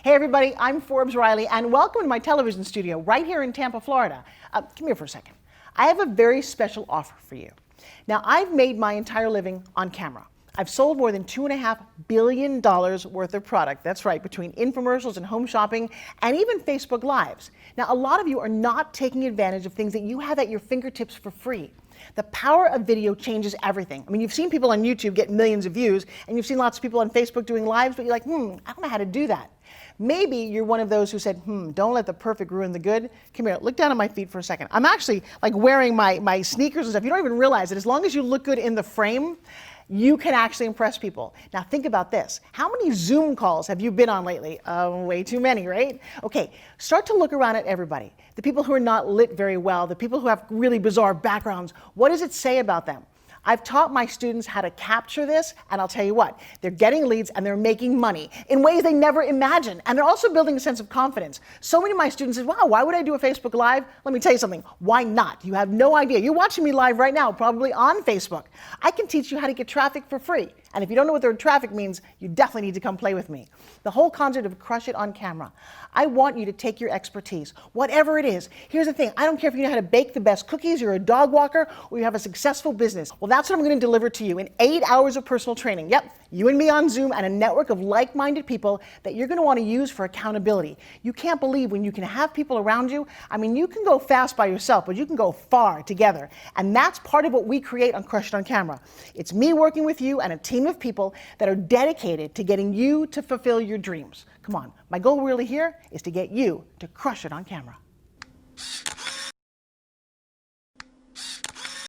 Hey everybody, I'm Forbes Riley and welcome to my television studio right here in Tampa, Florida. Come here for a second. I have a very special offer for you. Now, I've made my entire living on camera. I've sold more than $2.5 billion worth of product. That's right, between infomercials and home shopping and even Facebook Lives. Now, a lot of you are not taking advantage of things that you have at your fingertips for free. The power of video changes everything. I mean, you've seen people on YouTube get millions of views, and you've seen lots of people on Facebook doing lives, but you're like, I don't know how to do that. Maybe you're one of those who said, don't let the perfect ruin the good. Come here, look down at my feet for a second. I'm actually like wearing my sneakers and stuff. You don't even realize it. As long as you look good in the frame, you can actually impress people. Now think about this. How many Zoom calls have you been on lately? Way too many, right? Okay, start to look around at everybody. The people who are not lit very well, the people who have really bizarre backgrounds, what does it say about them? I've taught my students how to capture this, and I'll tell you what, they're getting leads and they're making money in ways they never imagined. And they're also building a sense of confidence. So many of my students say, wow, why would I do a Facebook Live? Let me tell you something, why not? You have no idea. You're watching me live right now, probably on Facebook. I can teach you how to get traffic for free. And if you don't know what the word traffic means, you definitely need to come play with me. The whole concept of crush it on camera. I want you to take your expertise, whatever it is. Here's the thing, I don't care if you know how to bake the best cookies, you're a dog walker, or you have a successful business. Well, that's what I'm going to deliver to you in 8 hours of personal training. Yep, you and me on Zoom and a network of like-minded people that you're going to want to use for accountability. You can't believe when you can have people around you. I mean, you can go fast by yourself, but you can go far together. And that's part of what we create on Crush It on Camera. It's me working with you and a team of people that are dedicated to getting you to fulfill your dreams. Come on, my goal really here is to get you to crush it on camera.